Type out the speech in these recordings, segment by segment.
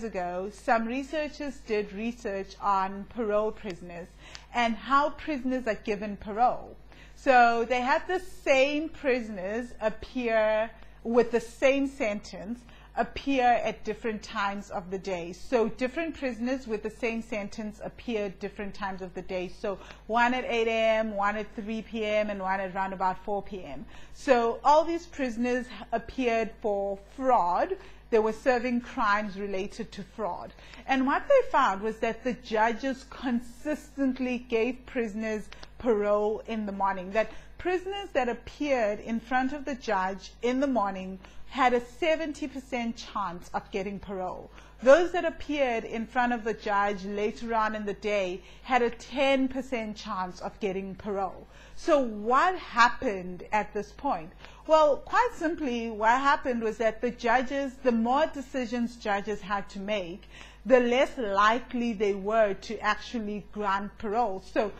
ago, some researchers did research on parole prisoners and how prisoners are given parole. So they had the same prisoners appear with the same sentence appear at different times of the day. So different prisoners with the same sentence appear at different times of the day. So one at 8 a.m., one at 3 p.m., and one at around about 4 p.m. So all these prisoners appeared for fraud. They were serving crimes related to fraud. And what they found was that the judges consistently gave prisoners parole in the morning. That prisoners that appeared in front of the judge in the morning had a 70% chance of getting parole. Those that appeared in front of the judge later on in the day had a 10% chance of getting parole. So what happened at this point? Well, quite simply, what happened was that the judges, the more decisions judges had to make, the less likely they were to actually grant parole. So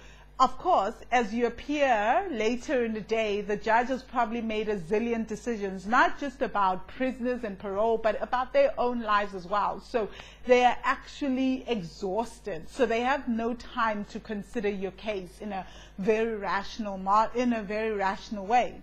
of course, as you appear later in the day, the judges probably made a zillion decisions, not just about prisoners and parole, but about their own lives as well. So they are actually exhausted. So they have no time to consider your case in a very rational way.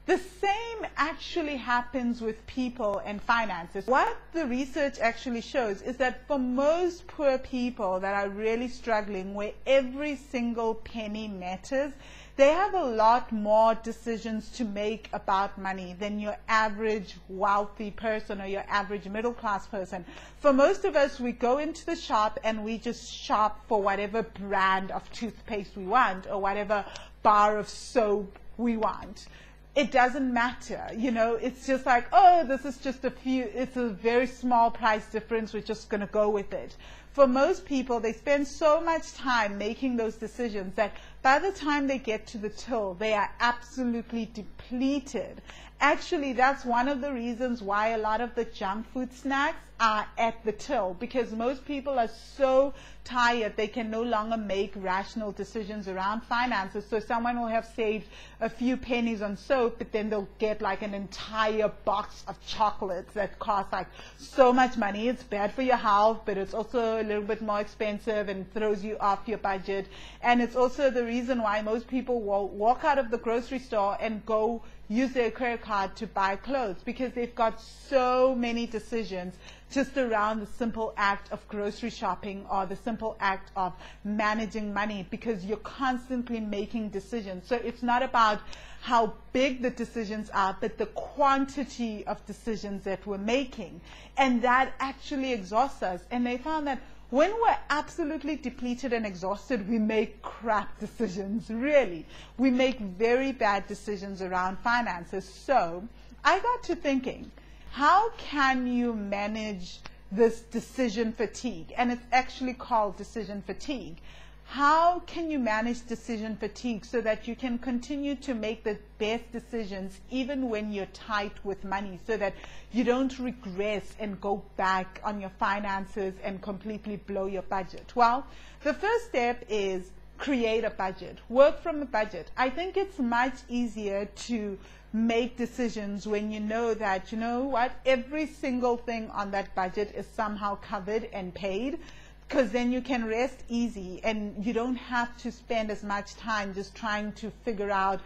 The same actually happens with people and finances. What the research actually shows is that for most poor people that are really struggling, where every single penny matters, they have a lot more decisions to make about money than your average wealthy person or your average middle class person. For most of us, we go into the shop and we just shop for whatever brand of toothpaste we want or whatever bar of soap we want. It doesn't matter, you know, it's just like, oh, this is just it's a very small price difference, we're just going to go with it. For most people, they spend so much time making those decisions that by the time they get to the till, they are absolutely depleted. Actually, that's one of the reasons why a lot of the junk food snacks are at the till, because most people are so tired they can no longer make rational decisions around finances. So someone will have saved a few pennies on soap, but then they'll get like an entire box of chocolates that cost like so much money. It's bad for your health, but it's also a little bit more expensive and throws you off your budget. And it's also the reason why most people will walk out of the grocery store and go use their credit card to buy clothes, because they've got so many decisions just around the simple act of grocery shopping or the simple act of managing money, because you're constantly making decisions. So it's not about how big the decisions are, but the quantity of decisions that we're making. And that actually exhausts us. And they found that when we're absolutely depleted and exhausted, we make crap decisions, really. We make very bad decisions around finances. So I got to thinking, how can you manage this decision fatigue? And it's actually called decision fatigue. How can you manage decision fatigue so that you can continue to make the best decisions even when you're tight with money, so that you don't regress and go back on your finances and completely blow your budget? Well, the first step is create a budget. Work from a budget. I think it's much easier to make decisions when you know that, you know what, every single thing on that budget is somehow covered and paid, because then you can rest easy and you don't have to spend as much time just trying to figure out,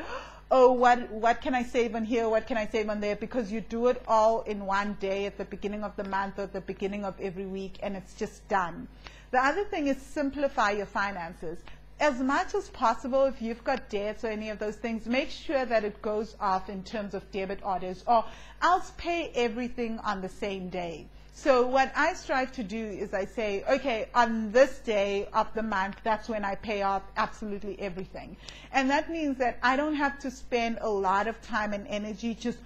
oh, what can I save on here, what can I save on there, because you do it all in one day at the beginning of the month or at the beginning of every week, and it's just done. The other thing is simplify your finances. As much as possible, if you've got debts or any of those things, make sure that it goes off in terms of debit orders, or else pay everything on the same day. So what I strive to do is I say, okay, on this day of the month, that's when I pay off absolutely everything. And that means that I don't have to spend a lot of time and energy just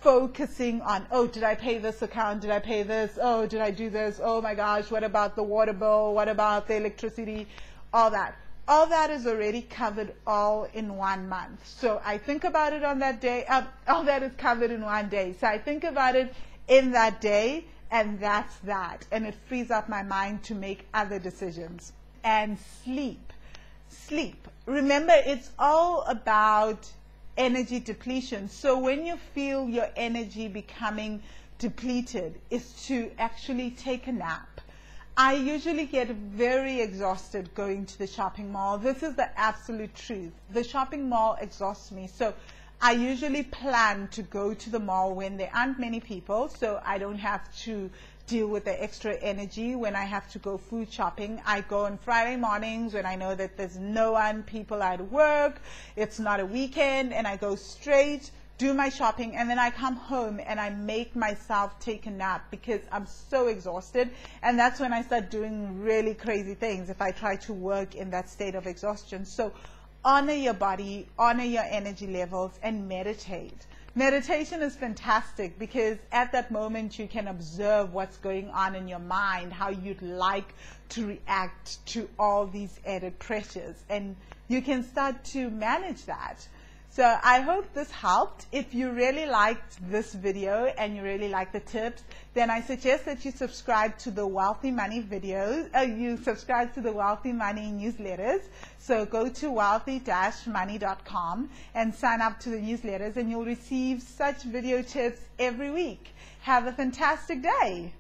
focusing on, oh, did I pay this account? Did I pay this? Oh, did I do this? Oh my gosh, what about the water bill? What about the electricity? All that. All that is already covered all in 1 month. So I think about it on that day. All that is covered in 1 day. So I think about it in that day, and that's that. And it frees up my mind to make other decisions. And sleep. Sleep. Remember, it's all about energy depletion. So when you feel your energy becoming depleted, is to actually take a nap. I usually get very exhausted going to the shopping mall. This is the absolute truth. The shopping mall exhausts me. So I usually plan to go to the mall when there aren't many people, so I don't have to deal with the extra energy when I have to go food shopping. I go on Friday mornings when I know that there's no one, people are at work, it's not a weekend, and I go straight, do my shopping, and then I come home and I make myself take a nap because I'm so exhausted. And that's when I start doing really crazy things if I try to work in that state of exhaustion. So honor your body, honor your energy levels, and meditate. Meditation is fantastic because at that moment you can observe what's going on in your mind, how you'd like to react to all these added pressures, and you can start to manage that. So I hope this helped. If you really liked this video and you really like the tips, then I suggest that you subscribe to the Wealthy Money videos. You subscribe to the Wealthy Money newsletters. So go to wealthy-money.com and sign up to the newsletters, and you'll receive such video tips every week. Have a fantastic day.